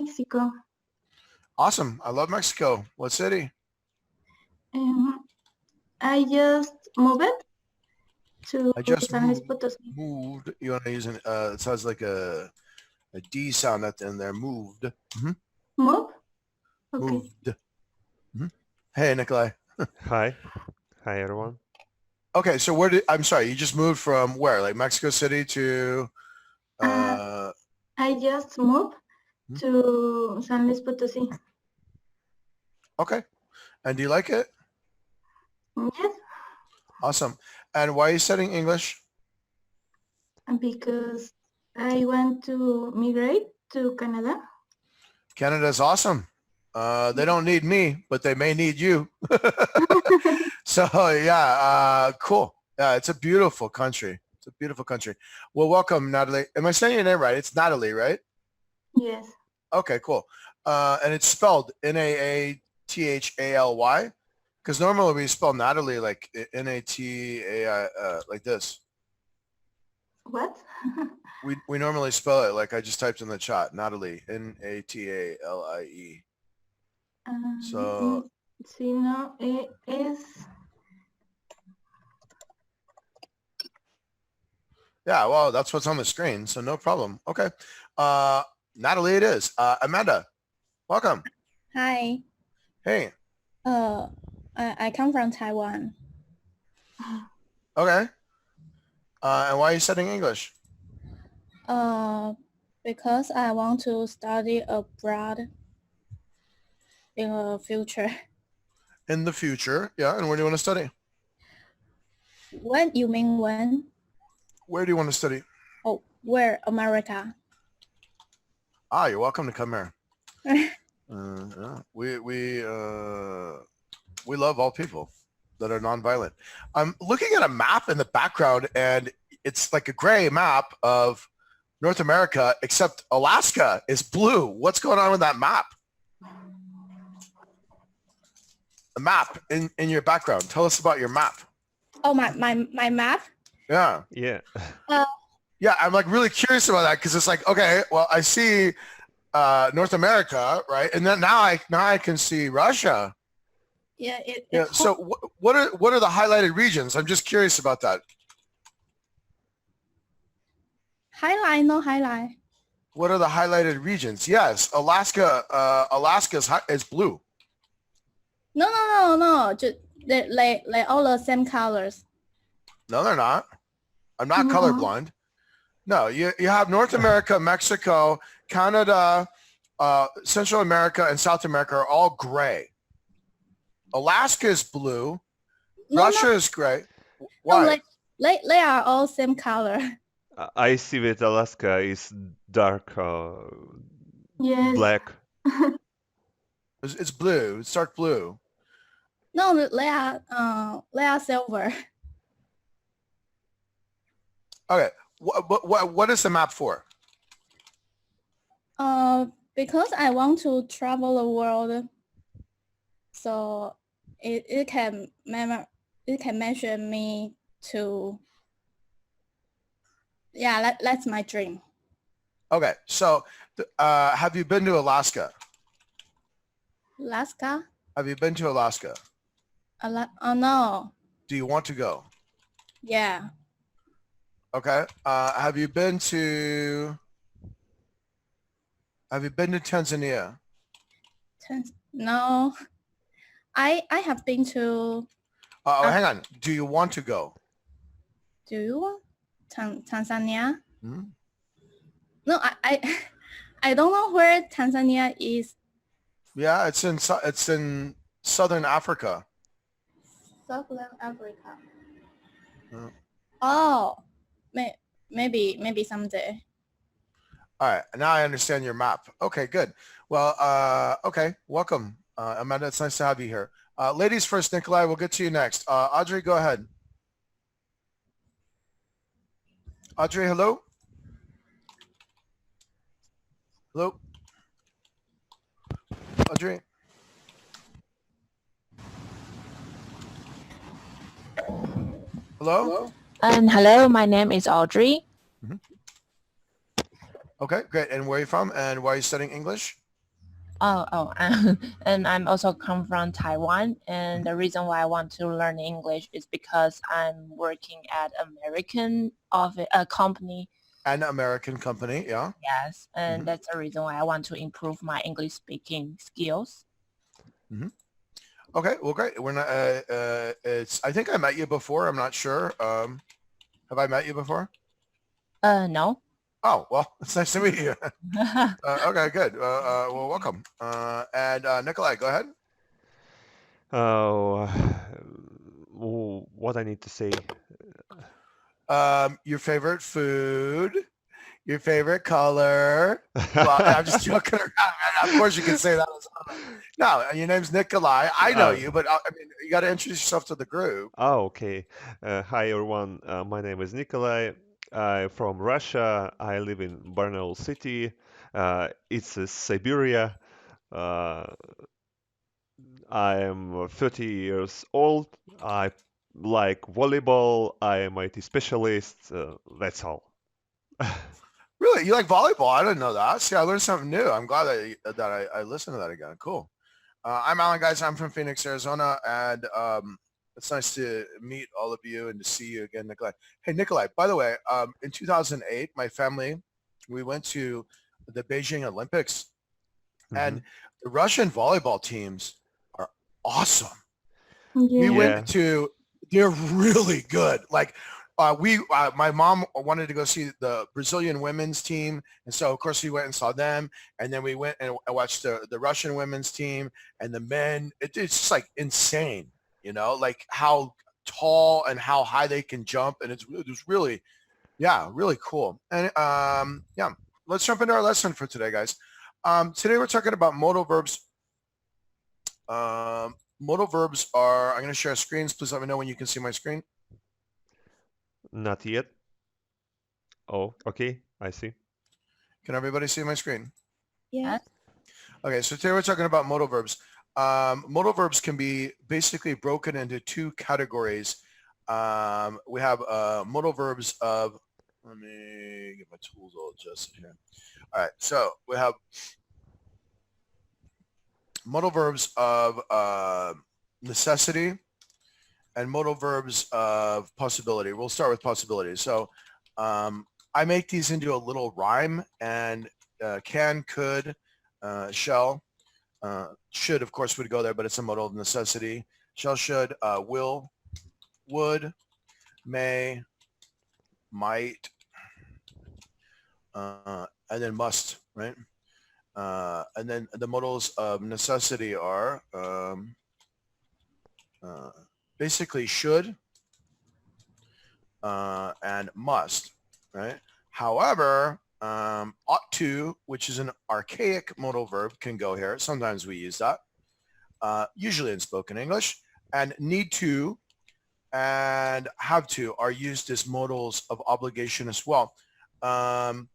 Mexico. Awesome. I love Mexico. What city? I just moved to I just San Luis Potosí. moved. You want to use an, it sounds like a D sound at the end there. Moved. Mm-hmm. Move? Okay. Moved. Mm-hmm. Hey, Nikolai. Hi. Hi, everyone. Okay, so I'm sorry, you just moved from where? Like Mexico City to... I just moved to San Luis Potosí. Okay. And do you like it? Yes. Awesome. And why are you studying English? Because I want to migrate to Canada. Canada's awesome. They don't need me, but they may need you. So yeah, cool. Yeah, it's a beautiful country. It's a beautiful country. Well, welcome, Nathaly. Am I saying your name right? It's Nathaly, right? Yes. Okay, cool. And it's spelled Nathaly, because normally we spell Nathaly like Natai, like this. What? We normally spell it like I just typed in the chat, Nathaly, Natai. So si no es. yeah, well, that's what's on the screen, so no problem. Okay, Nathaly, it is. Amanda, welcome. Hi. Hey. I come from Taiwan. Okay. And why are you studying English? Because I want to study abroad in the future. In the future, yeah. And where do you want to study? When? You mean when? Where do you want to study? Oh, where? America. Ah, you're welcome to come here. Yeah. We love all people that are nonviolent. I'm looking at a map in the background, and it's like a gray map of North America, except Alaska is blue. What's going on with that map? The map in your background. Tell us about your map. Oh, my map? Yeah. Yeah. Yeah, I'm like really curious about that because it's like, okay, well, I see North America, right? And then now I can see Russia. Yeah. Yeah. So what are the highlighted regions? I'm just curious about that. Highlight, no highlight. What are the highlighted regions? Yes, Alaska is blue. No. Just they all the same colors. No, they're not. I'm not colorblind. No, you have North America, Mexico, Canada, Central America, and South America are all gray. Alaska is blue. Russia is gray. Why? No, they are all same color. I see that Alaska is dark Yes. black. It's blue. It's dark blue. No, they are silver. Okay. What is the map for? Because I want to travel the world, so it can mention me to. Yeah, that's my dream. Okay. So, have you been to Alaska? Alaska? Have you been to Alaska? Oh no. Do you want to go? Yeah. Okay. Have you been to Tanzania? No. I have been to. Hang on. Do you want to go? Do you want Tanzania? Hmm? No, I don't know where Tanzania is. Yeah, it's in Southern Africa. Southern Africa. Hmm. Oh, maybe someday. All right, now I understand your map. Okay, good. Well, okay, welcome, Amanda. It's nice to have you here. Ladies first, Nikolai. We'll get to you next. Audrey, go ahead. Audrey, hello. Hello. Audrey. Hello. Hello, my name is Audrey. Okay, great. And where are you from? And why are you studying English? And I'm also come from Taiwan. And the reason why I want to learn English is because I'm working at American office, a company. An American company, yeah. Yes, and that's the reason why I want to improve my English speaking skills. Okay, well, great. We're not. I think I met you before. I'm not sure. Have I met you before? No. Oh, well, it's nice to meet you. Okay, good. Well, welcome. And Nikolai, go ahead. What I need to say? Your favorite food, your favorite color. Well, I'm just joking around. Of course, you can say that. No, your name's Nikolai. I know you, but I mean, you got to introduce yourself to the group. Oh, okay. Hi, everyone. My name is Nikolai. I'm from Russia. I live in Barnaul City. It's Siberia. I am 30 years old. I like volleyball. I am IT specialist. That's all. Really? You like volleyball? I didn't know that. See, I learned something new. I'm glad that I listened to that again. Cool. I'm Alan, guys. I'm from Phoenix, Arizona, and it's nice to meet all of you and to see you again, Nikolai. Hey, Nikolai, by the way, in 2008, my family, we went to the Beijing Olympics, and the Russian volleyball teams are awesome. We went to, they're really good. Like, my mom wanted to go see the Brazilian women's team, and so of course we went and saw them, and then we went and watched the Russian women's team and the men. It's just like insane, you know, like how tall and how high they can jump, and it was really, really cool. And let's jump into our lesson for today, guys. Today we're talking about modal verbs. Modal verbs are, I'm going to share screens. Please let me know when you can see my screen. Not yet. Oh, okay. I see. Can everybody see my screen? Yeah. Okay, so today we're talking about modal verbs. Modal verbs can be basically broken into two categories. We have modal verbs of, let me get my tools all adjusted here. All right, so we have modal verbs of necessity and modal verbs of possibility. We'll start with possibility. So I make these into a little rhyme, and can, could, shall, should, of course, would go there, but it's a modal of necessity. Shall, should, will, would, may, might, and then must, right? And then the modals of necessity are basically should and must, right? However, ought to, which is an archaic modal verb, can go here. Sometimes we use that, usually in spoken English. And need to and have to are used as modals of obligation as well. But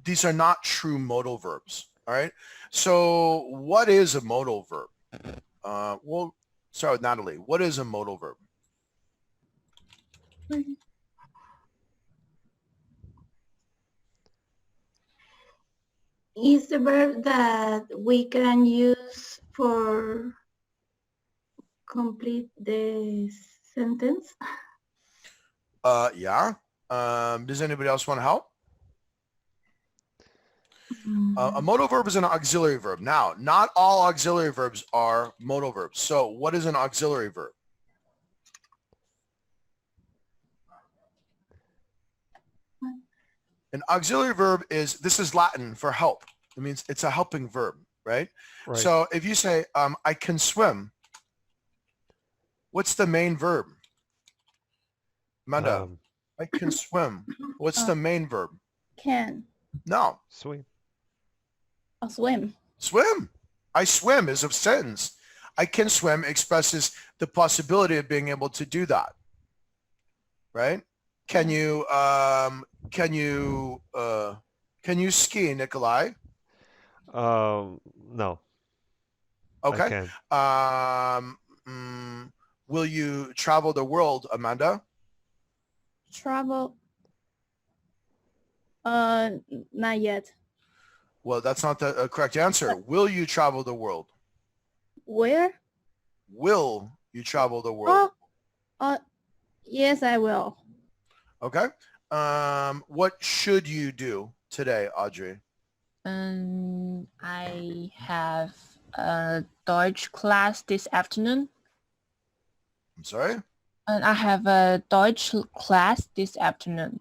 these are not true modal verbs, all right? So what is a modal verb? We'll start with Nathaly. What is a modal verb? Is the verb that we can use for complete the sentence? Yeah. Does anybody else want to help? A modal verb is an auxiliary verb. Now, not all auxiliary verbs are modal verbs. So what is an auxiliary verb? An auxiliary verb is, this is Latin for help. It means it's a helping verb, right? So if you say, I can swim, what's the main verb? Amanda, I can swim. What's the main verb? Can. No. Swim. Or swim. Swim. I swim is a sentence. I can swim expresses the possibility of being able to do that, right? Can you ski, Nikolai? No. Okay. Will you travel the world, Amanda? Travel. Not yet. Well, that's not the correct answer. Will you travel the world? Where? Will you travel the world? Yes, I will. Okay. What should you do today, Audrey? I have a Deutsch class this afternoon. I'm sorry? And I have a Deutsch class this afternoon.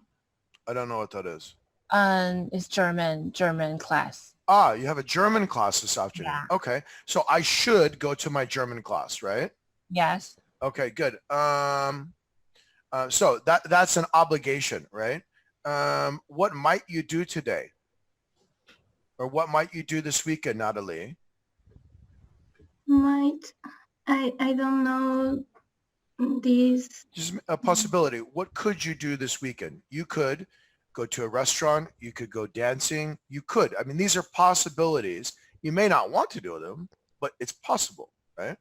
I don't know what that is. And it's German class. Ah, you have a German class this afternoon. Yeah. Okay. So I should go to my German class, right? Yes. Okay, good. So that's an obligation, right? What might you do today? Or what might you do this weekend, Nathaly? I don't know this. Just a possibility. What could you do this weekend? You could go to a restaurant. You could go dancing. You could. I mean, these are possibilities. You may not want to do them, but it's possible, right?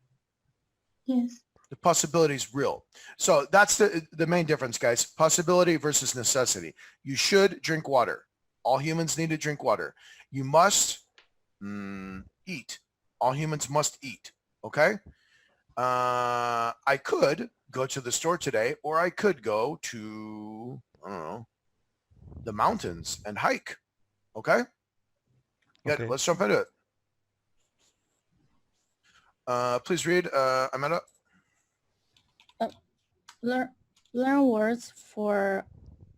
Yes. The possibility is real. So that's the main difference, guys. Possibility versus necessity. You should drink water. All humans need to drink water. You must eat. All humans must eat. Okay? I could go to the store today, or I could go to, I don't know, the mountains and hike. Okay? Good. Okay. Let's jump into it. Please read, Amanda. Learn words for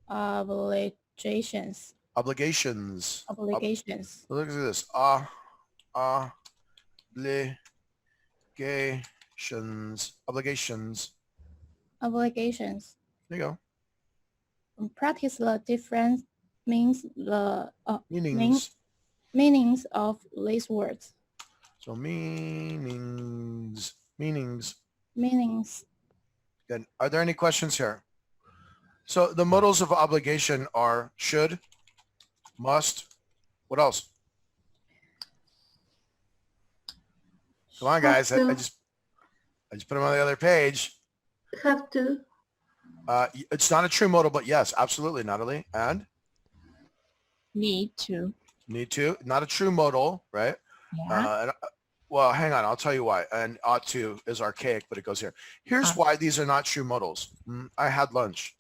obligations. Obligations. Obligations. Look at this. Obligations. Obligations. There you go. Practice the different meanings of these words. So meanings. Good. Are there any questions here? So the modals of obligation are should, must. What else? Come on, guys. I just put them on the other page. Have to. It's not a true modal, but yes, absolutely, Nathaly. And? Need to. Need to. Not a true modal, right? Yeah. Well, hang on. I'll tell you why. And ought to is archaic, but it goes here. Here's why these are not true modals. I had lunch.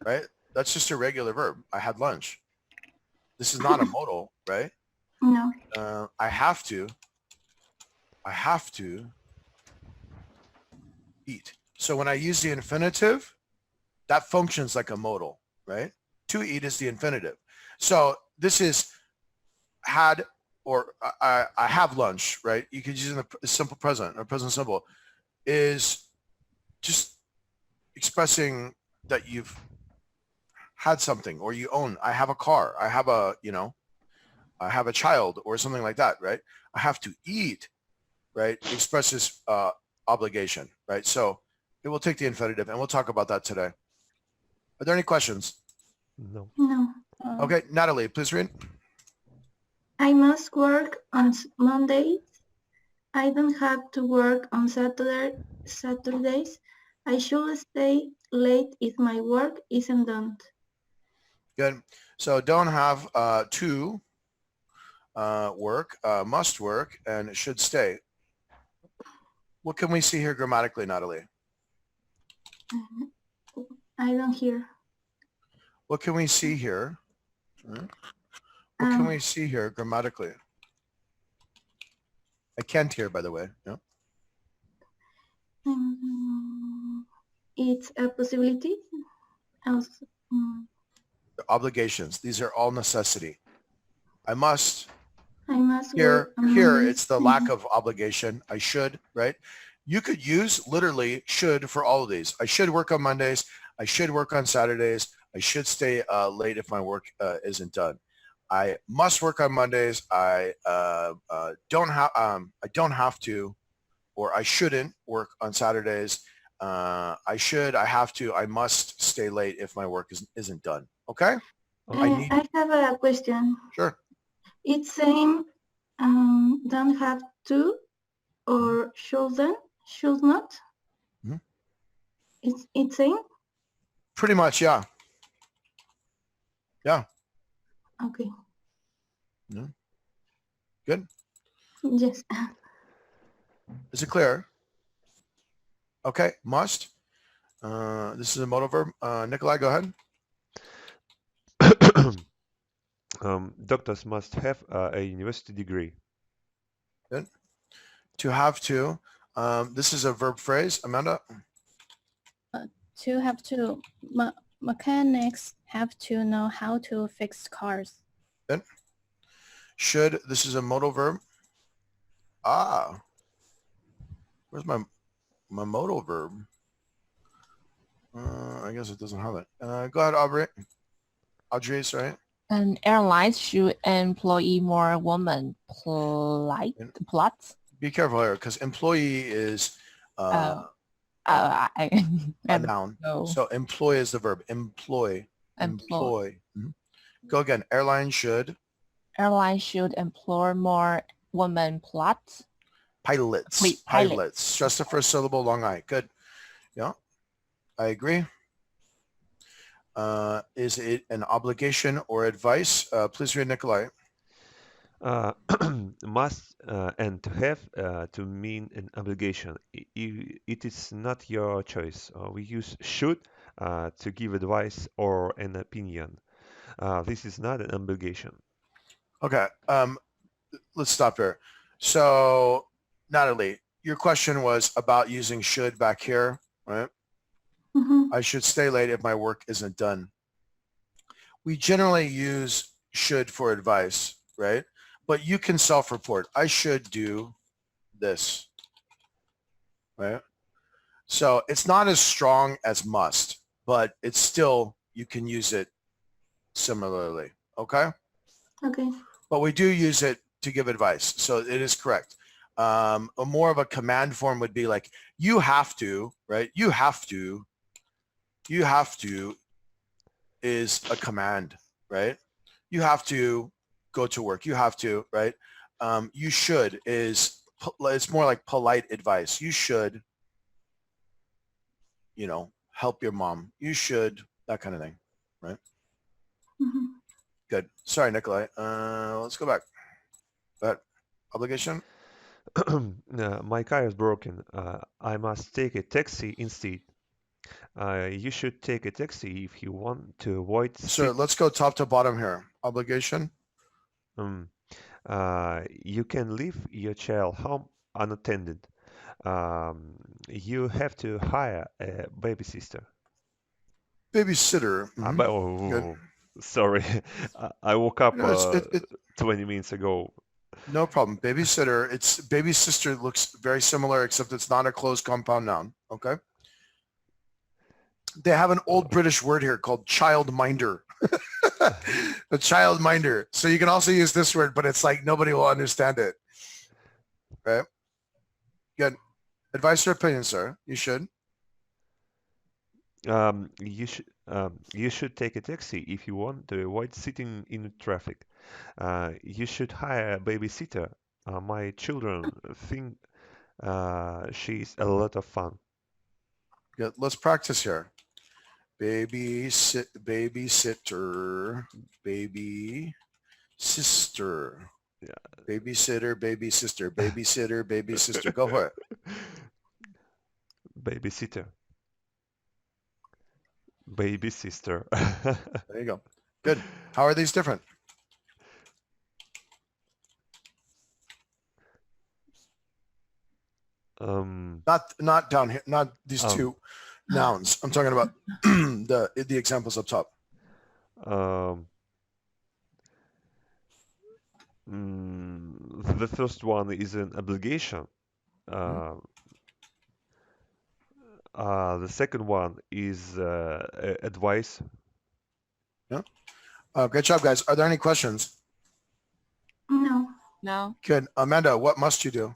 Right? That's just a regular verb. I had lunch. This is not a modal, right? No. I have to eat. So when I use the infinitive, that functions like a modal, right? To eat is the infinitive. So this is had, or I have lunch, right? You could use in the simple present or present simple, is just expressing that you've had something or you own. I have a car. I have a, I have a child or something like that, right? I have to eat, right? Expresses obligation, right? So it will take the infinitive, and we'll talk about that today. Are there any questions? No. No. Okay, Nathaly, please read. I must work on Mondays. I don't have to work on Saturdays. I should stay late if my work isn't done. Good. So don't have to work, must work, and should stay. What can we see here grammatically, Nathaly? I don't hear. What can we see here? What can we see here grammatically? I can't hear, by the way. Yeah. It's a possibility. Also, Obligations. These are all necessity. I must. work on Here Mondays. it's the lack of obligation. I should, right? You could use literally should for all of these. I should work on Mondays. I should work on Saturdays. I should stay late if my work isn't done. I must work on Mondays. I don't have to, or I shouldn't work on Saturdays. I should, I have to, I must stay late if my work isn't done. Okay? I have a question. Sure. It's saying don't have to or shouldn't, should not. Mhm. It's saying? Pretty much, yeah. Yeah. Okay. No? Good. Yes. Is it clear? Okay, must. This is a modal verb. Nikolai, go ahead. Doctors must have a university degree. Good. To have to. This is a verb phrase. Amanda? To have to. Mechanics have to know how to fix cars. Good. Should. This is a modal verb. Ah. Where's my modal verb? I guess it doesn't have it. Go ahead, Audrey. Audrey, sorry. And airlines should employ more women. Plots? Be careful here, because employee is a noun. No. So employ is the verb. Employ. Employ. Mhm. Go again. Airline should. Airlines should employ more women pilots. Pilots. Wait, Pilots. Stress the first syllable, long I. Good. Yeah, I agree. Is it an obligation or advice? Please read, Nikolai. Must and to have to mean an obligation. It is not your choice. We use should to give advice or an opinion. This is not an obligation. Okay. Let's stop there. So, Nathaly, your question was about using should back here, right? Mhm. I should stay late if my work isn't done. We generally use should for advice, right? But you can self-report. I should do this, right? So it's not as strong as must, but it's still, you can use it similarly, okay? Okay. But we do use it to give advice, so it is correct. A more of a command form would be like, you have to, right? You have to is a command, right? You have to go to work. You have to, right? You should is, it's more like polite advice. You should, help your mom. You should, that kind of thing, right? Mhm. Good. Sorry, Nikolai. Let's go back. But obligation? My car is broken. I must take a taxi instead. You should take a taxi if you want to avoid. Sir, let's go top to bottom here. Obligation? You can leave your child home unattended. You have to hire a babysitter. Babysitter. Mhm. Good. Sorry, I woke up No, 20 minutes ago. No problem. Babysitter. It's baby sister looks very similar, except it's not a closed compound noun. Okay. They have an old British word here called childminder. A childminder. So you can also use this word, but it's like nobody will understand it. Right? Good. Advice or opinion, sir? You should. You should take a taxi if you want to avoid sitting in traffic. You should hire a babysitter. My children think she's a lot of fun. Good. Let's practice here. Babysitter, baby sister. Yeah. Babysitter, baby sister, babysitter, baby sister. Go for it. Babysitter. Baby sister. There you go. Good. How are these different? Not down here, not these two nouns. I'm talking about the examples up top. The first one is an obligation. The second one is advice. Yeah. Great job, guys. Are there any questions? No. No. Good. Amanda, what must you do?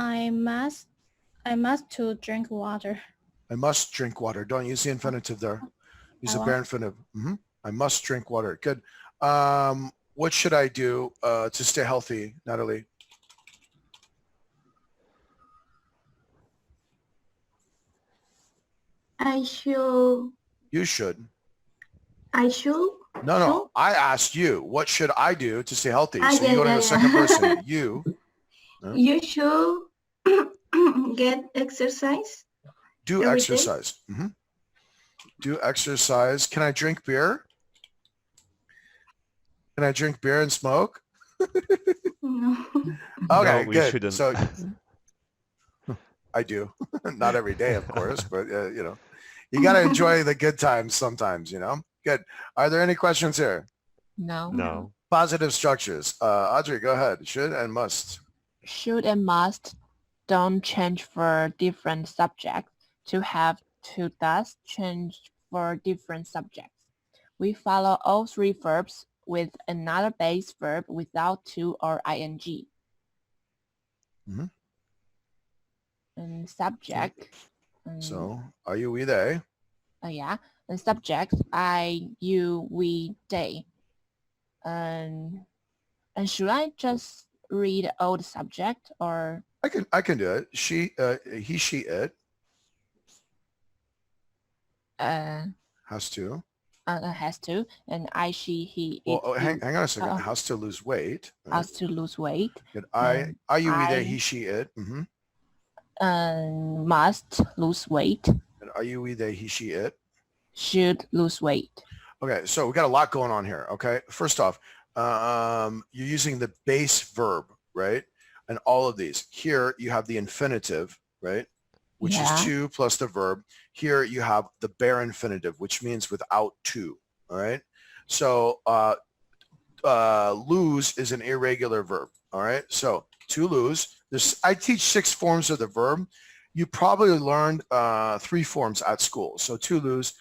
I must to drink water. I must drink water. Don't use the infinitive there. Use the bare infinitive. I must drink water. Good. What should I do to stay healthy, Nathaly? I should. You should. I should. No. I asked you, what should I do to stay healthy? So Yeah, you go to yeah, the yeah. second person. You. You should get exercise. Do Every day? exercise. Do exercise. Can I drink beer? Can I drink beer and smoke? No. Okay, No, we good. shouldn't. So I do. Not every day, of course, but you know, you got to enjoy the good times sometimes, you know. Good. Are there any questions here? No. No. Positive structures. Audrey, go ahead. Should and must. Should and must don't change for different subjects. To have, to thus change for different subjects. We follow all three verbs with another base verb without to or ing. Mhm. And subject. So, are you, we, they? Yeah. And subject, I, you, we, they. And should I just read all the subject or? I can do it. She, he, she, it. Has to. Has to, and I, she, he, it. Well, hang on a second. Oh. Has to lose weight. Right? Has to lose weight. Good. And I, you, we, they, I- he, she, it. Must lose weight. And are you, we, they, he, she, it. Should lose weight. Okay, so we got a lot going on here. Okay, first off, you're using the base verb, right? And all of these. Here you have the infinitive, right? Which Yeah. is to plus the verb. Here you have the bare infinitive, which means without to. All right. So lose is an irregular verb. All right. So to lose. I teach 6 forms of the verb. You probably learned 3 forms at school. So to lose.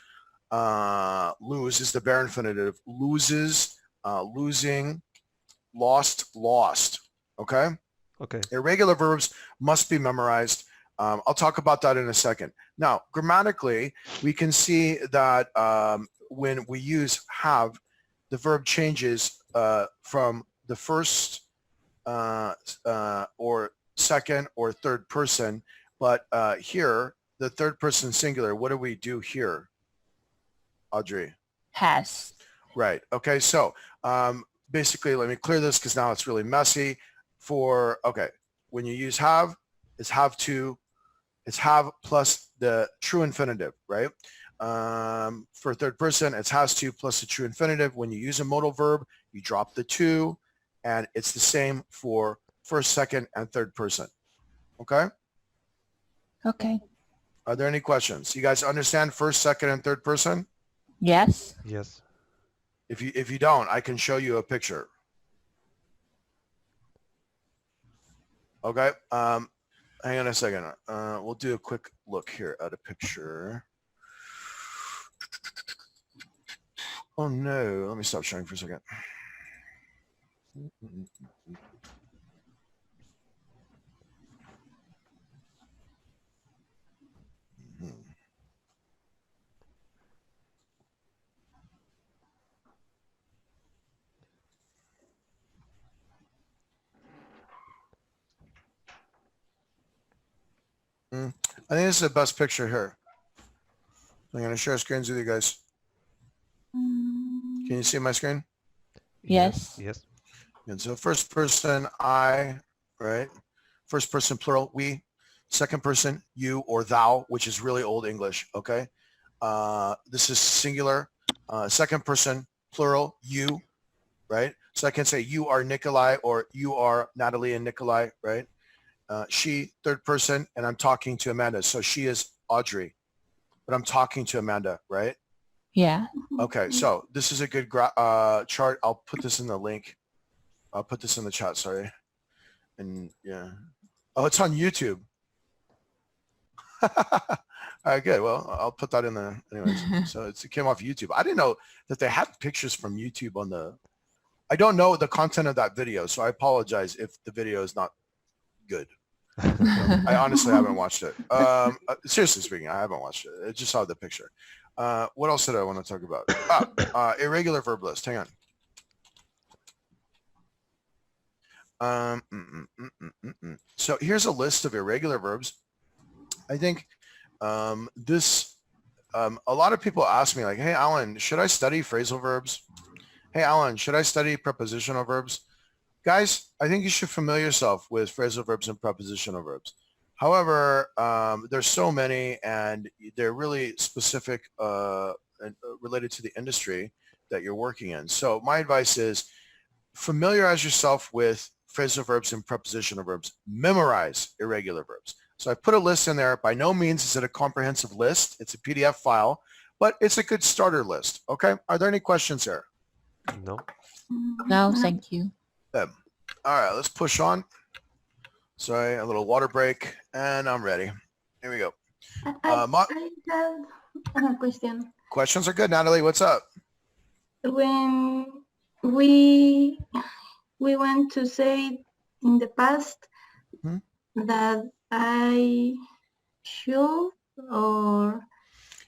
Lose is the bare infinitive. Loses, losing, lost. Okay. Okay. Irregular verbs must be memorized. I'll talk about that in a second. Now, grammatically, we can see that when we use have, the verb changes from the first or second or third person. But here, the third person singular, what do we do here, Audrey? Has. Right. Okay. So basically, let me clear this because now it's really messy. When you use have, it's have to. It's have plus the true infinitive, right? For third person, it's has to plus the true infinitive. When you use a modal verb, you drop the to, and it's the same for first, second, and third person. Okay? Okay. Are there any questions? You guys understand first, second, and third person? Yes. Yes. If you don't, I can show you a picture. Okay. Hang on a second. We'll do a quick look here at a picture. Oh no, let me stop sharing for a second. I think this is the best picture here. I'm going to share screens with you guys. Can you see my screen? Yes. Yes. And so first person, I, right? First person, plural, we. Second person, you or thou, which is really old English, okay? This is singular. Second person, plural, you, right? So I can say you are Nikolai or you are Nathaly and Nikolai, right? She, third person, and I'm talking to Amanda. So she is Audrey, but I'm talking to Amanda, right? Yeah. Okay, so this is a good chart. I'll put this in the link. I'll put this in the chat, sorry. And yeah. Oh, it's on YouTube. All right, good. Well, I'll put that in there anyways. So it came off YouTube. I didn't know that they had pictures from YouTube on the, I don't know the content of that video, so I apologize if the video is not good. I honestly haven't watched it. Seriously speaking, I haven't watched it. I just saw the picture. What else did I want to talk about? Irregular verb list. Hang on. So here's a list of irregular verbs. I think this a lot of people ask me like, hey, Alan, should I study phrasal verbs? Hey, Alan, should I study prepositional verbs? Guys, I think you should familiar yourself with phrasal verbs and prepositional verbs. However, there's so many and they're really specific and related to the industry that you're working in. So my advice is familiarize yourself with phrasal verbs and prepositional verbs. Memorize irregular verbs. So I put a list in there. By no means is it a comprehensive list. It's a PDF file, but it's a good starter list. Okay. Are there any questions here? No. No, thank you. All right, let's push on. Sorry, a little water break, and I'm ready. Here we go. I have a question. Questions are good, Natalie. What's up? When we want to say in the past Mhm. that I should or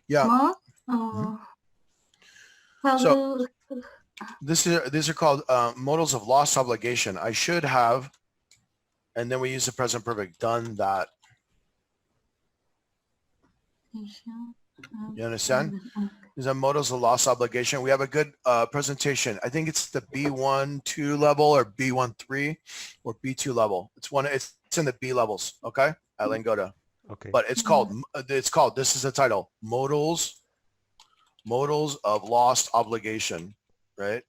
Yeah. must or how So- do These are called modals of lost obligation. I should have, and then we use the present perfect, done that. You understand? These are modals of lost obligation. We have a good presentation. I think it's the B1-2 level or B1-3 or B2 level. It's in the B levels, okay? At Lingoda. Okay. But it's called, this is the title, modals of lost obligation, right?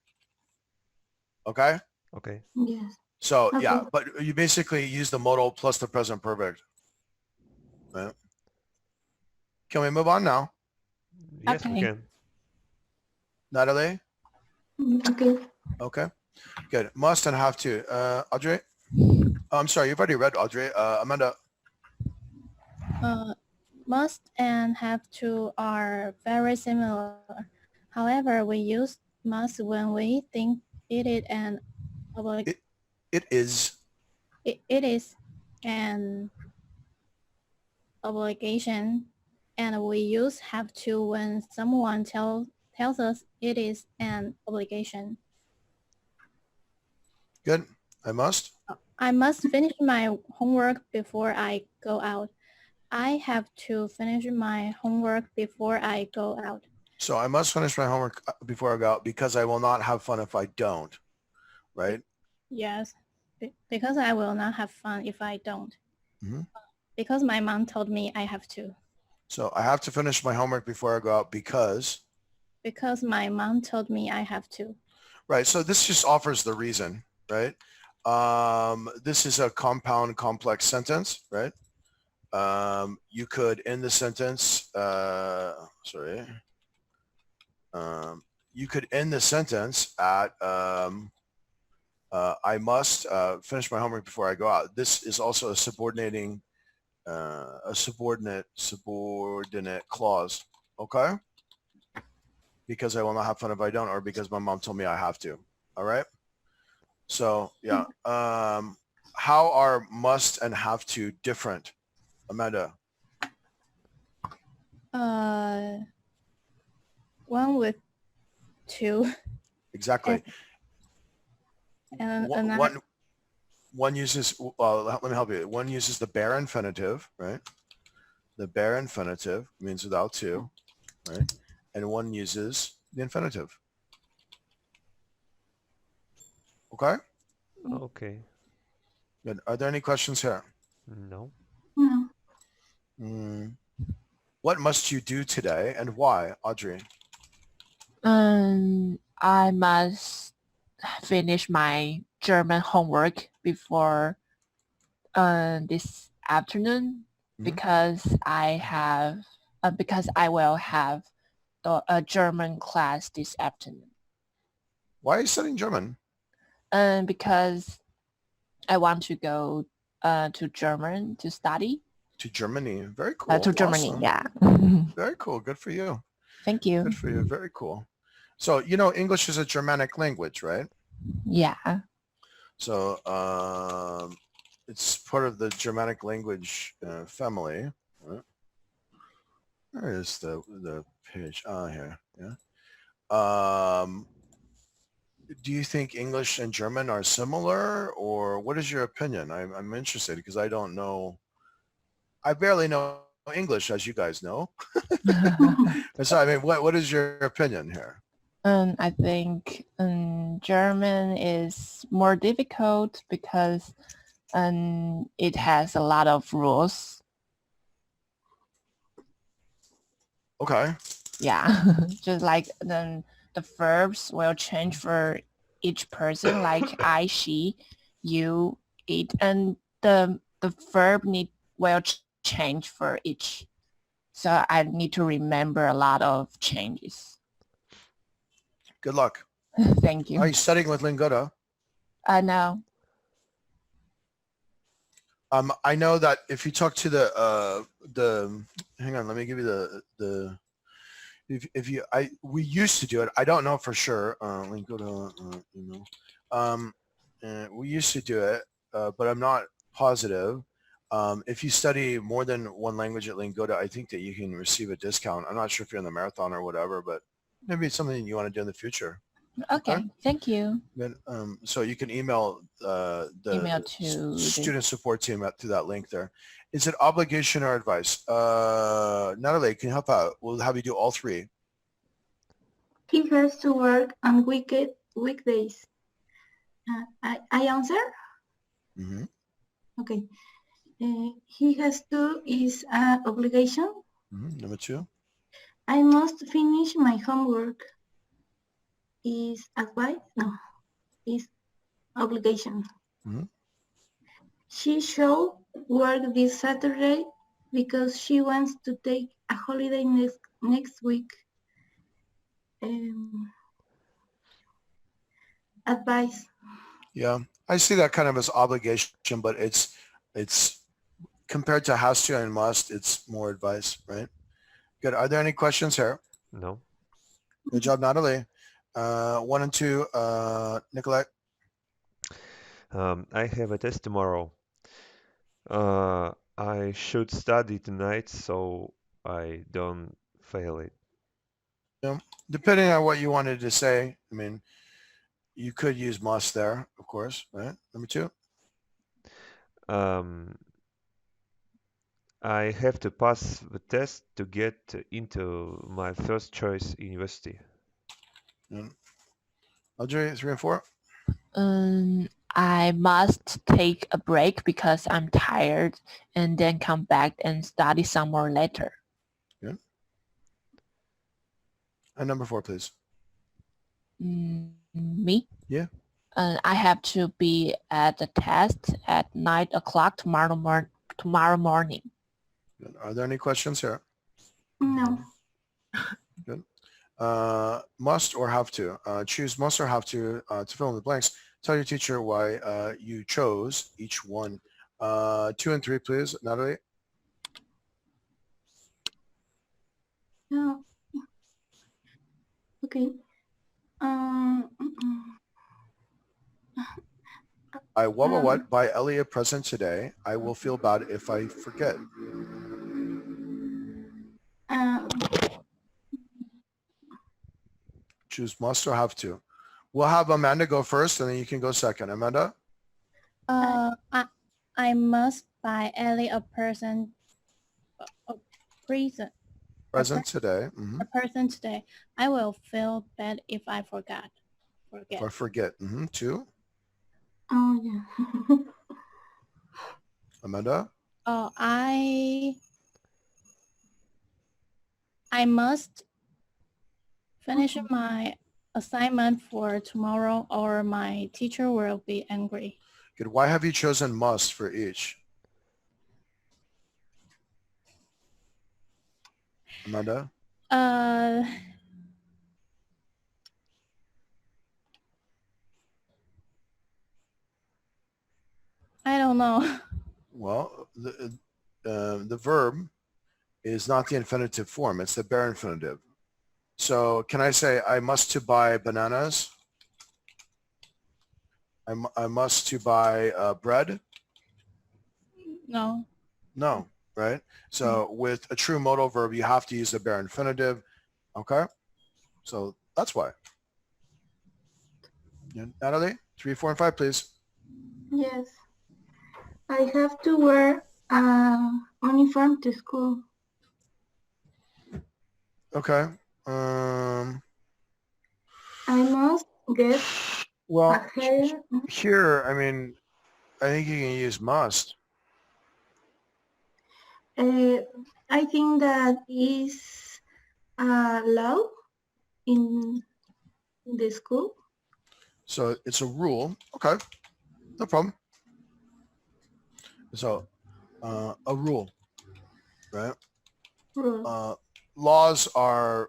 Okay? Okay. Yes. So yeah, Okay. but you basically use the modal plus the present perfect. Right? Can we move on now? Yes, we Okay. can. Natalie? Okay. Okay. Good. Must and have to. Audrey? Oh, I'm sorry, you've already read Audrey. Amanda? Must and have to are very similar. However, we use must when we think it is an obligation. It is. It is an obligation, and we use have to when someone tells us it is an obligation. Good. I must. I must finish my homework before I go out. I have to finish my homework before I go out. So I must finish my homework before I go out because I will not have fun if I don't. Right? Yes, because I will not have fun if I don't. Mhm. Because my mom told me I have to. So I have to finish my homework before I go out because. Because my mom told me I have to. Right. So this just offers the reason, right? This is a compound complex sentence, right? You could end the sentence, you could end the sentence at, I must finish my homework before I go out. This is also a subordinate clause, okay? Because I will not have fun if I don't, or because my mom told me I have to, all right? So, yeah. How are must and have to different? Amanda? One with two. Exactly. And One, another. one uses, let me help you. One uses the bare infinitive, right? The bare infinitive means without to, right? And one uses the infinitive. Okay? Okay. Good. Are there any questions here? No. No. What must you do today and why, Audrey? I must finish my German homework before this afternoon Mhm. because I will have a German class this afternoon. Why are you studying German? Because I want to go to German to study. To Germany. Very cool. To Germany, Awesome. yeah. Very cool. Good for you. Thank you. Good for you. Very cool. So, you know, English is a Germanic language, right? Yeah. So it's part of the Germanic language family. Right? Where is the page? Here. Yeah. Do you think English and German are similar, or what is your opinion? I'm interested because I don't know. I barely know English, as you guys know. So, I mean, what is your opinion here? I think German is more difficult because it has a lot of rules. Okay. Yeah, just like the verbs will change for each person, like I, she, you, it, and the verb will change for each. So I need to remember a lot of changes. Good luck. Thank you. Are you studying with Lingoda? No. I know that if you talk to the hang on, let me give you we used to do it. I don't know for sure. Lingoda, we used to do it, but I'm not positive. If you study more than one language at Lingoda, I think that you can receive a discount. I'm not sure if you're in the marathon or whatever, but maybe it's something you want to do in the future. Okay. Thank you. Then, so you can email the student support team through that link there. Is it obligation or advice? Nathaly, can you help out? We'll have you do all three. He has to work on weekdays. I answer? Mm-hmm. Okay. He has to is an obligation. Mm-hmm. Number 2. I must finish my homework. Is advice? No, is obligation. Mm-hmm. She should work this Saturday because she wants to take a holiday next week. Advice. Yeah, I see that kind of as obligation, but it's compared to has to and must, it's more advice, right? Good. Are there any questions here? No. Good job, Nathaly. 1 and 2, Nikolai. I have a test tomorrow. I should study tonight so I don't fail it. Yeah. Depending on what you wanted to say, I mean, you could use must there, of course, right? Number 2. I have to pass the test to get into my first choice university. Audrey, 3 and 4. I must take a break because I'm tired and then come back and study some more later. Good. And number 4, please. Me? Yeah. I have to be at the test at 9 o'clock tomorrow morning. Good. Are there any questions here? No. Good. Must or have to? Choose must or have to fill in the blanks. Tell your teacher why you chose each one. 2 and 3, please, Nathaly. No. Okay. I what by Elliot present today. I will feel bad if I forget. Choose must or have to. We'll have Amanda go first, and then you can go second. Amanda? I must buy Ellie a present today. Mm-hmm. A person today. I will feel bad if I forget. Or forget. Mm-hmm. 2. Oh, yeah. Amanda? I must finish my assignment for tomorrow or my teacher will be angry. Good. Why have you chosen must for each? Amanda? I don't know. Well, the verb is not the infinitive form. It's the bare infinitive. So can I say I must to buy bananas? I must to buy bread? No. No, right? So with a true modal verb, you have to use the bare infinitive. Okay? So that's why. Yeah. Nathaly, 3, 4, and 5, please. Yes. I have to wear a uniform to school. Okay. I must get Well, a hair. here, I mean, I think you can use must. I think that is a law in the school. So it's a rule. Okay. No problem. So a rule, right? Rule. Laws are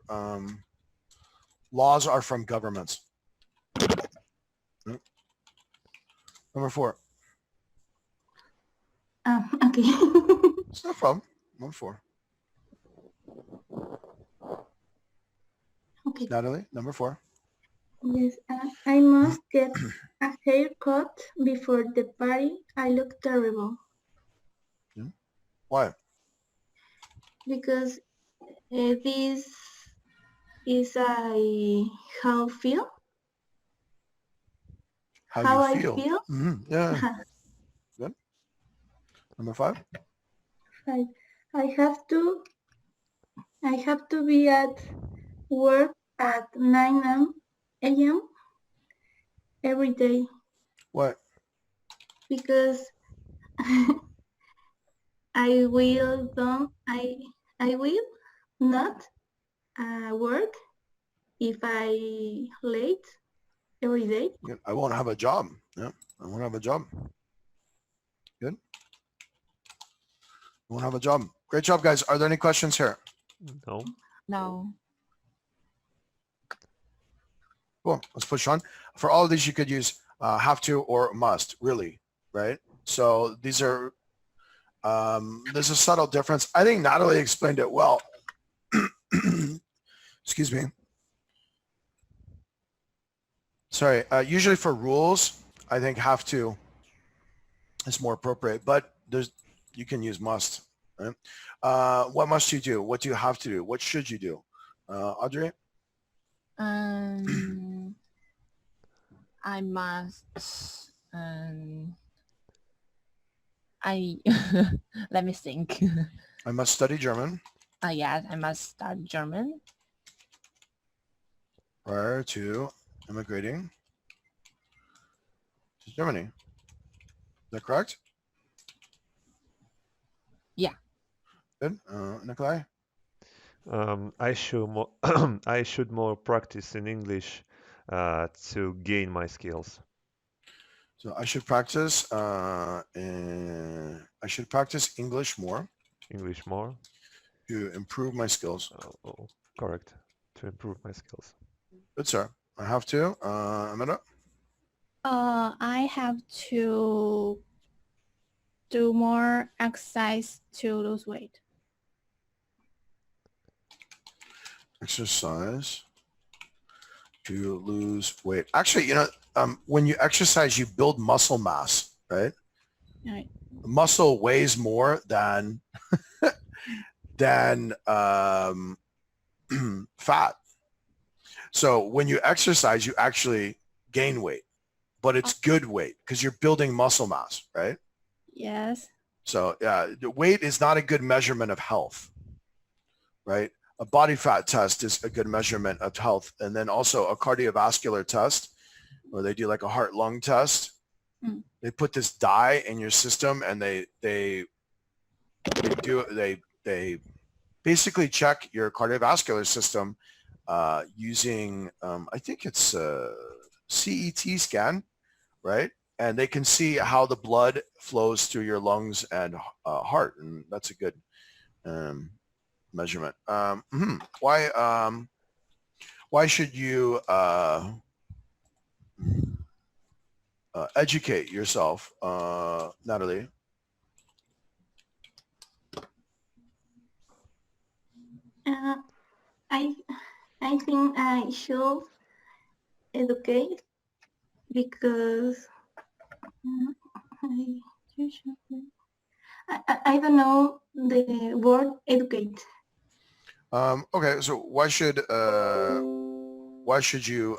from governments. Right? Number 4. Okay. It's no problem. Number 4. Okay. Natalie, number 4. Yes, I must get a haircut before the party. I look terrible Why? because this is how I feel. How you I feel? feel. Yeah. Good. Number 5. I have to be at work at 9 a.m. every day What? because I will not work if I late every day. Good. I won't have a job. Yeah. I won't have a job. Good. I won't have a job. Great job, guys. Are there any questions here? No. No. Cool. Let's push on. For all of these, you could use have to or must, really, right? So these are, there's a subtle difference. I think Natalie explained it well. Excuse me. Sorry. Usually for rules, I think have to is more appropriate, but you can use must, right? What must you do? What do you have to do? What should you do? Audrey? I must I let me think. I must study German Yes, I must study German prior to immigrating to Germany. Is that correct? Yeah. Good. Nikolai? I should more I should more practice in English to gain my skills. So I should practice English more English more. to improve my skills. Correct. To improve my skills. Good, sir. I have to. Amanda? I have to do more exercise to lose weight. Exercise to lose weight. Actually, you know, when you exercise, you build muscle mass, right? Right. Muscle weighs more than than fat. So when you exercise, you actually gain weight, but it's good weight because you're building muscle mass, right? Yes. So yeah, the weight is not a good measurement of health, right? A body fat test is a good measurement of health. And then also a cardiovascular test where they do like a heart-lung test. Mm. They put this dye in your system and they basically check your cardiovascular system using, I think it's a CET scan, right? And they can see how the blood flows through your lungs and heart. And that's a good measurement. Why should you educate yourself, Natalie? I think I should educate because I don't know the word educate. Okay, so why should you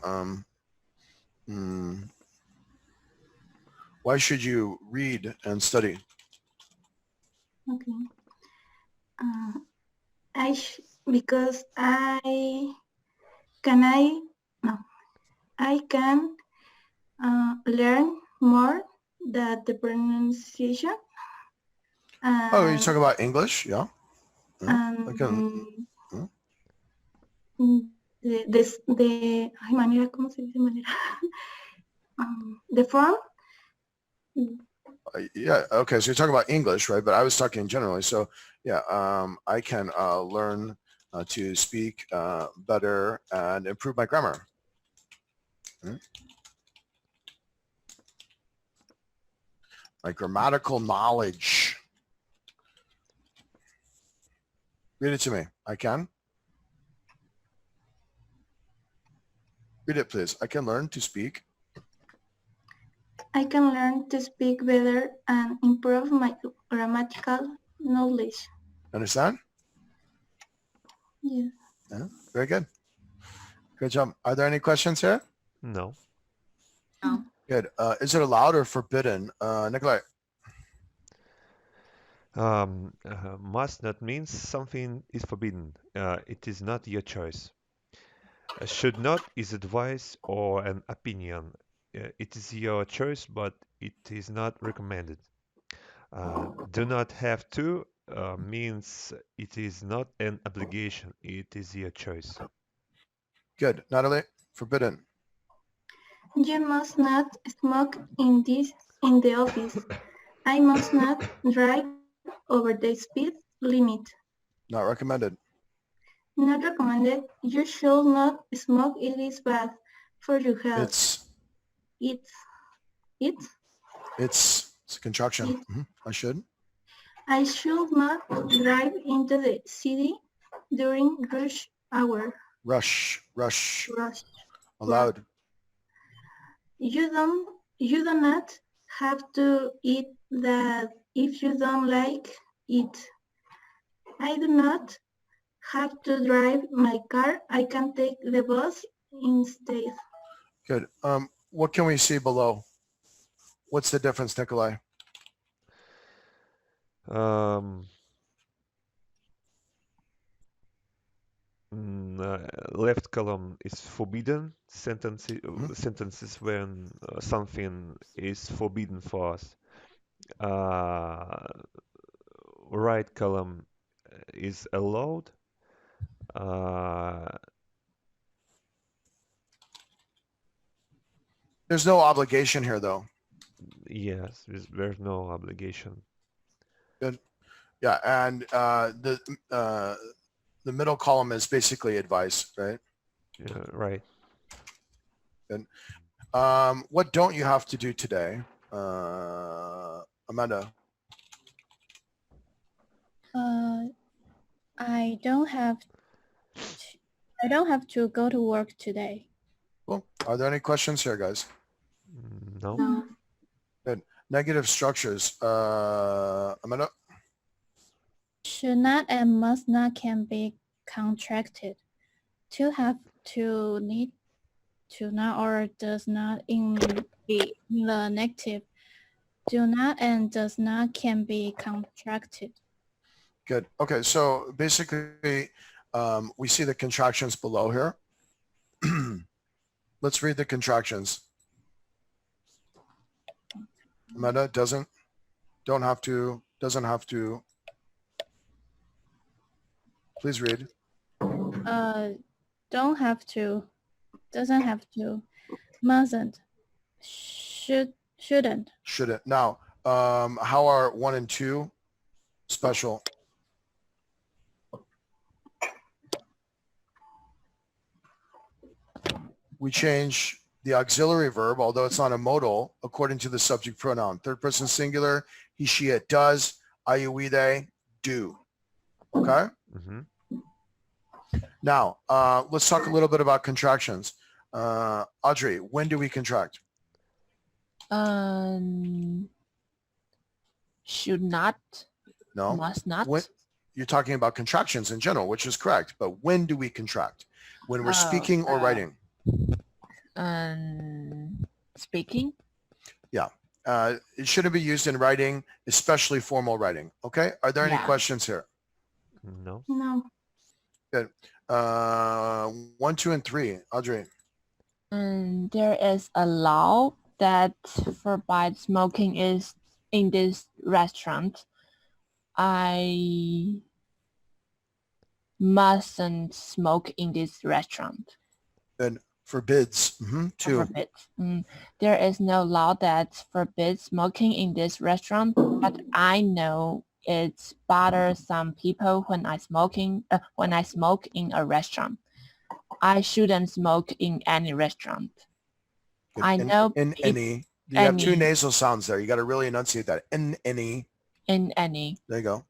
read and study? Okay. because I can learn more that the pronunciation. Oh, you talk about English? Yeah. I can, ay, manera, ¿cómo se dice manera? The form. yeah. Okay. So you're talking about English, right? But I was talking generally. So yeah, I can learn to speak better and improve my grammar. My grammatical knowledge. Read it to me. I can. Read it, please. I can learn to speak. I can learn to speak better and improve my grammatical knowledge. Understand? Yeah. Yeah. Very good. Good job. Are there any questions here? No. No. Good. Is it allowed or forbidden? Nikolai. Must not means something is forbidden. It is not your choice. Should not is advice or an opinion. It is your choice, but it is not recommended. Do not have to means it is not an obligation. It is your choice. Good. Nathaly. Forbidden. You must not smoke in the office. I must not drive over the speed limit. Not recommended. Not recommended. You should not smoke. It is bad for your health. It's a contraction. I should. I should not drive into the city during rush hour. Rush. Rush. Allowed. You do not have to eat that if you don't like it. I do not have to drive my car. I can take the bus instead. Good. What can we see below? What's the difference, Nikolai? Left column is forbidden sentences when something is forbidden for us. Right column is allowed. There's no obligation here, though. Yes, there's no obligation. Good. Yeah, and the middle column is basically advice, right? Yeah, right. Good. What don't you have to do today, Amanda? I don't have to go to work today. Cool. Are there any questions here, guys? No. No. Good. Negative structures. Amanda? Should not and must not can be contracted. To have, to, need, to not, or does not in the negative. Do not and does not can be contracted. Good. Okay, so basically, we see the contractions below here. Let's read the contractions. Amanda, doesn't, don't have to, doesn't have to. Please read. Don't have to, doesn't have to, mustn't, shouldn't. Shouldn't. Now, how are 1 and 2 special? We change the auxiliary verb, although it's not a modal, according to the subject pronoun. Third person singular, he, she, it does, I, you, we, they, do. Okay? Mm-hmm. Now, let's talk a little bit about contractions. Audrey, when do we contract? Should not. No. Must not. When, you're talking about contractions in general, which is correct. But when do we contract? When we're speaking or writing? Speaking. Yeah. It shouldn't be used in writing, especially formal writing. Okay? Are there any questions here? No. No. Good. 1, 2, and 3. Audrey. There is a law that forbids smoking is in this restaurant. I mustn't smoke in this restaurant. Good. Forbids. 2. Forbids. There is no law that forbids smoking in this restaurant, but I know it bothers some people when I smoke in a restaurant. I shouldn't smoke in any restaurant. Good. I know in any. You have 2 nasal sounds there. You got to really enunciate that. In any. In any. There you go.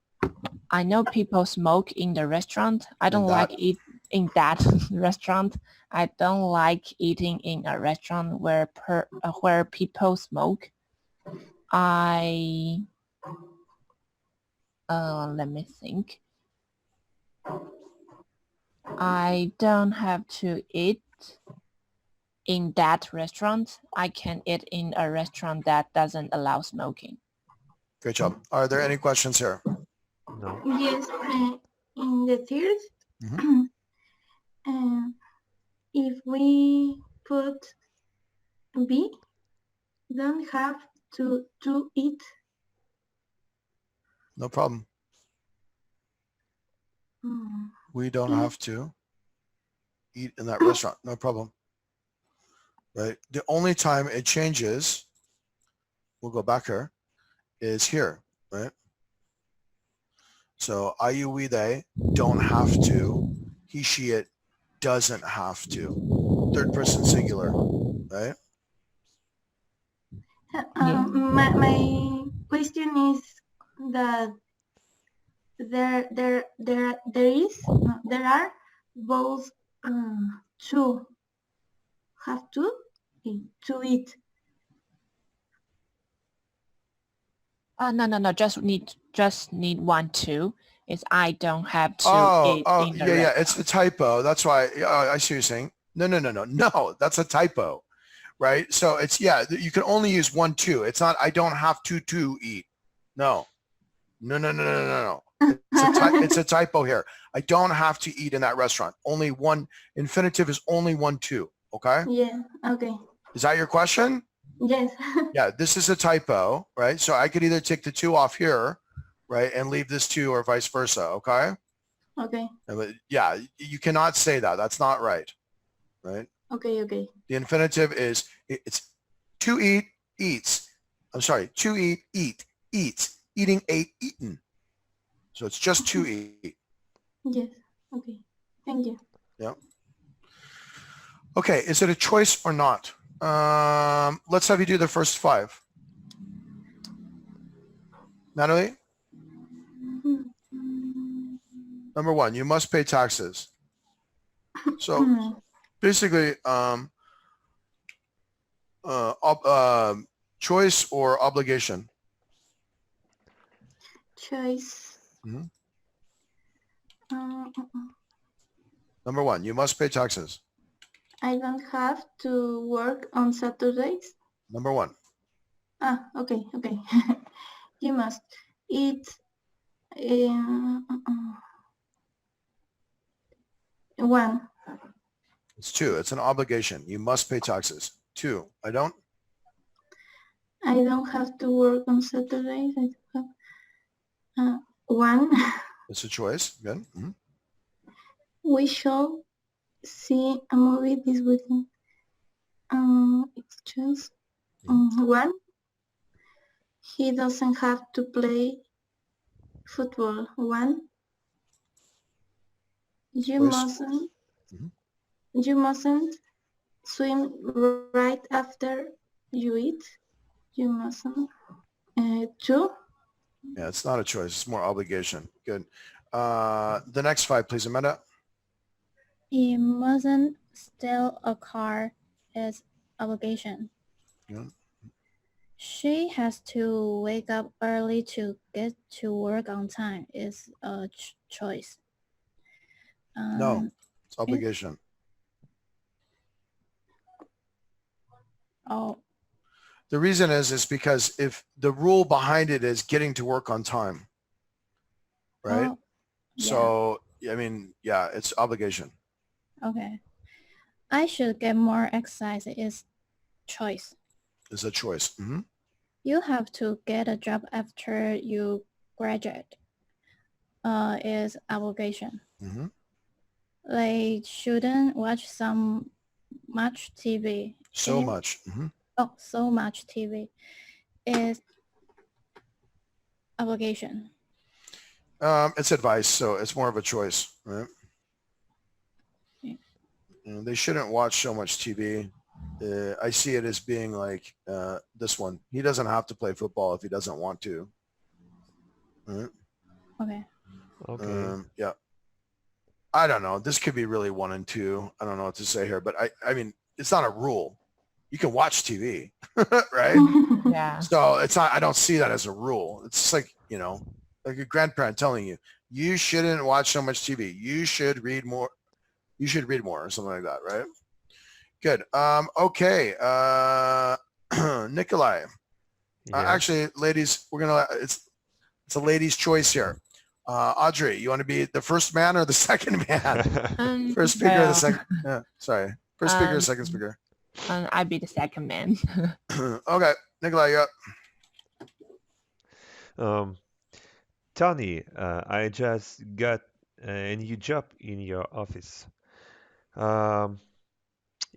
I know people smoke in the restaurant. I don't like it in that restaurant. I don't like eating in a restaurant where people smoke. Let me think. I don't have to eat in that restaurant. I can eat in a restaurant that doesn't allow smoking. Great job. Are there any questions here? No. Yes, in the third, if we put B, don't have to eat. No problem. We don't have to eat in that restaurant. No problem. Right? The only time it changes, we'll go back here, is here, right? So I, you, we, they don't have to. He, she, it doesn't have to. Third person singular, right? My question is that there are both to have to eat. No. Just need 1, 2. It's I don't have to eat in the yeah. It's a typo. That's why. I see what you're saying. No. That's a typo, right? So it's you can only use 1, 2. It's not I don't have to eat. No. It's a typo here. I don't have to eat in that restaurant. Only one infinitive is only 1, 2. Okay. Yeah. Okay. Is that your question? Yes. Yeah, this is a typo, right? So I could either take the 2 off here, right, and leave this 2 or vice versa, okay? Okay. Yeah, you cannot say that. That's not right, right? Okay. The infinitive is, it's to eat, eats. I'm sorry, to eat, eats. Eating, ate, eaten. So it's just to eat. Yes. Okay. Thank you. Yeah. Okay, is it a choice or not? Let's have you do the first 5. Nathaly? Number 1, you must pay taxes. So basically, choice or obligation? Choice. Number 1, you must pay taxes. I don't have to work on Saturdays. Number 1. Okay. You must eat 1. It's 2. It's an obligation. You must pay taxes. 2. I don't have to work on Saturdays. I don't have 1. It's a choice. Good. We shall see a movie this weekend. It's just 1. He doesn't have to play football. 1. You mustn't swim right after you eat. You mustn't. 2. Yeah, it's not a choice. It's more obligation. Good. The next 5, please, Amanda. He mustn't steal a car as obligation. Yeah. She has to wake up early to get to work on time is a choice. No, it's obligation. Oh. The reason is because if the rule behind it is getting to work on time, right? Oh, yeah. So I mean, yeah, it's obligation. Okay. I should get more exercise is choice. It's a choice. You have to get a job after you graduate. Is obligation. They shouldn't watch much TV. So much. So much TV is obligation. It's advice, so it's more of a choice, right? Yeah. They shouldn't watch so much TV. I see it as being like this one. He doesn't have to play football if he doesn't want to. Right? Okay. Okay. Yeah. I don't know. This could be really 1 and 2. I don't know what to say here, but I mean, it's not a rule. You can watch TV, right? Yeah. So it's not, I don't see that as a rule. It's just like, you know, like a grandparent telling you, you shouldn't watch so much TV. You should read more. You should read more or something like that, right? Good. Okay. Nikolai. Yeah. Actually, ladies, we're going to, it's a lady's choice here. Audrey, you want to be the first man or the second man? First speaker or the second? Yeah, sorry. First speaker or second speaker? I'd be the second man. Okay. Nikolai, you're up. Tony, I just got a new job in your office.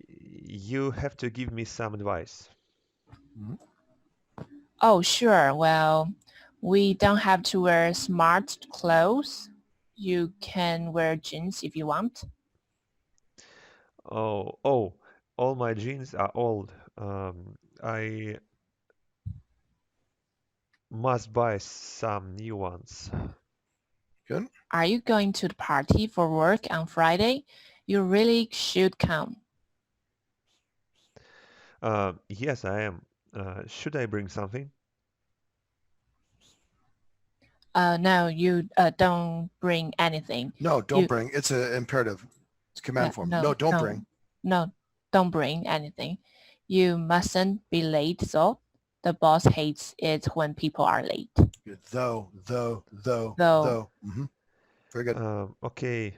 You have to give me some advice. Oh, sure. Well, we don't have to wear smart clothes. You can wear jeans if you want. Oh, all my jeans are old. I must buy some new ones. Good. Are you going to the party for work on Friday? You really should come. Yes, I am. Should I bring something? No, you don't bring anything. No, don't bring. It's an imperative. It's command form. No, don't bring. No, don't bring anything. You mustn't be late, though. The boss hates it when people are late. Good. Though. Very good. Okay.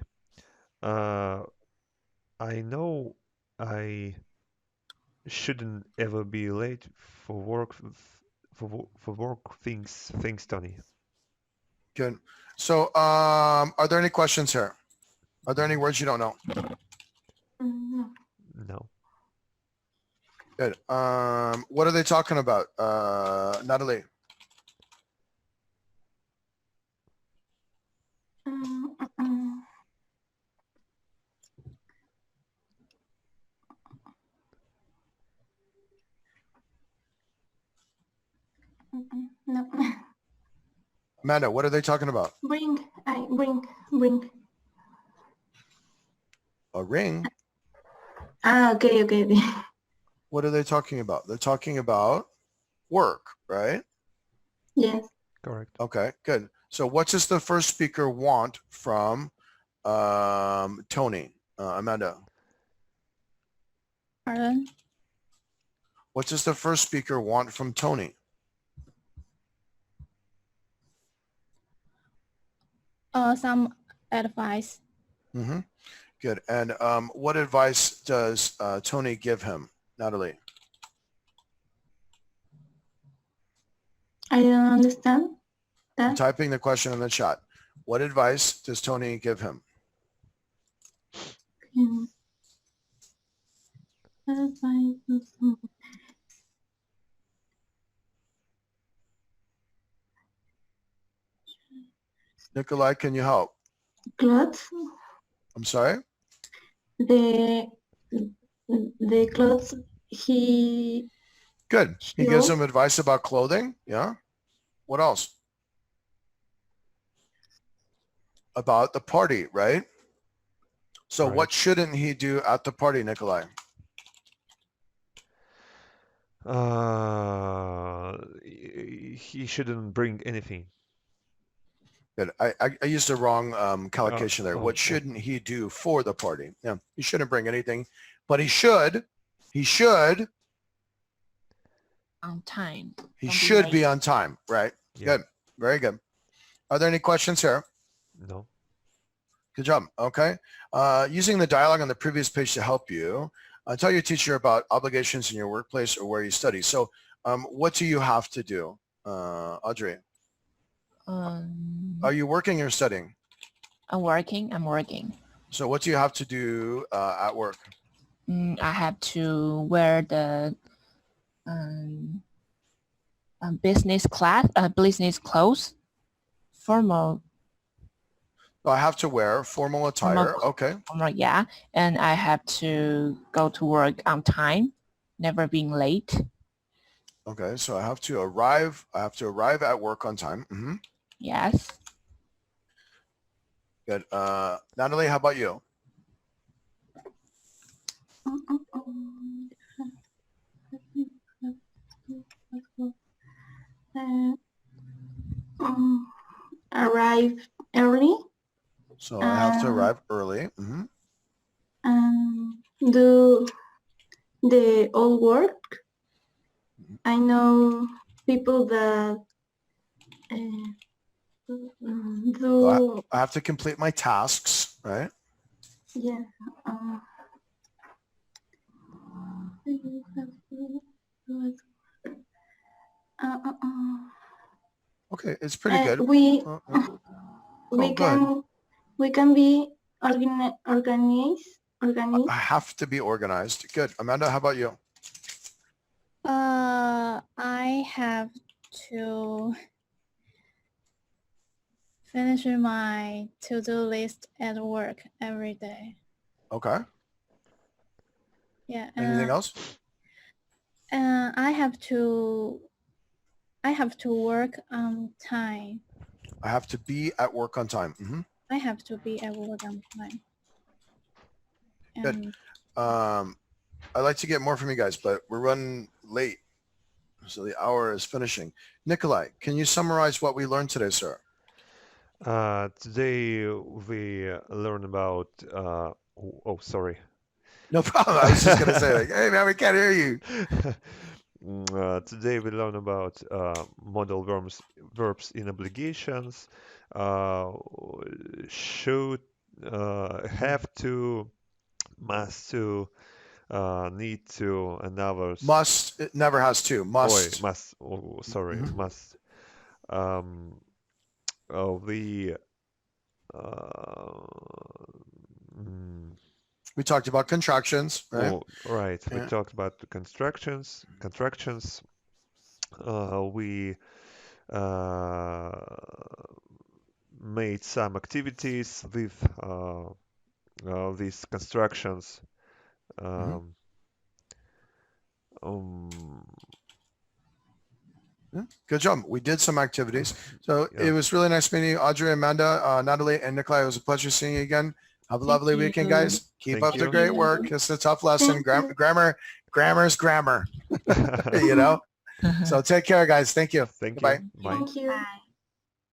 I know I shouldn't ever be late for work. For work things, Tony. Good. So, are there any questions here? Are there any words you don't know? No. Good. What are they talking about? Nathaly. No. Amanda, what are they talking about? Bring. A ring? Okay. What are they talking about? They're talking about work, right? Yes. Correct. Okay, good. So what does the first speaker want from Tony? Amanda. Pardon? What does the first speaker want from Tony? Some advice. Good. And what advice does Tony give him? Nathaly. I don't understand I'm that. typing the question in the chat. What advice does Tony give him? Nikolai, can you help? Clothes. I'm sorry? The clothes he. Good. He gives him advice about clothing. Yeah. What else? About the party, right? So Right. what shouldn't he do at the party, Nikolai? He shouldn't bring anything. Good. I used the wrong collocation there. What oh. shouldn't he do for the party? Yeah, he shouldn't bring anything, but he should. He should. On time. He Don't should late. be on time, right? Yeah. Good. Very good. Are there any questions here? No. Good job. Okay. Using the dialogue on the previous page to help you, tell your teacher about obligations in your workplace or where you study. So what do you have to do, Audrey? Are you working or studying? I'm working. So what do you have to do at work? I have to wear the business clothes, formal. So I have to wear formal attire. Okay. Yeah, and I have to go to work on time, never being late. Okay, so I have to arrive at work on time. Mm-hmm. Yes. Good. Nathaly, how about you? Arrive early. So I have to arrive early. Mm-hmm. Do the old work. I know people that do. So I have to complete my tasks, right? Yeah. Okay, it's pretty good. We good. can be organized. I have to be organized. Good. Amanda, how about you? I have to finish my to-do list at work every day. Okay. Yeah. Anything else? I have to work on time. I have to be at work on time. Mm-hmm. I have to be at work on time. Good. I'd like to get more from you guys, but we're running late. So the hour is finishing. Nikolai, can you summarize what we learned today, sir? Today we learned about, oh, sorry. No problem. I was just going to say, like, hey, man, we can't hear you. Today we learn about modal verbs in obligations, should, have to, must to, need to, and others. Must, it never has to. Must. Must. Oh, sorry, Mhm. must. We talked about contractions, right? Oh, right. We Yeah. talked about the contractions. We made some activities with these constructions. Yeah. Good job. We did some activities. So Yeah. it was really nice meeting you, Audrey, Amanda, Nathaly, and Nikolai. It was a pleasure seeing you again. Have a lovely weekend, guys. Keep Thank up the you. great work. It's a tough lesson. Thank you. Grammar's grammar, you know? So take care, guys. Thank you. Thank Bye. you. Bye. Thank you. Bye.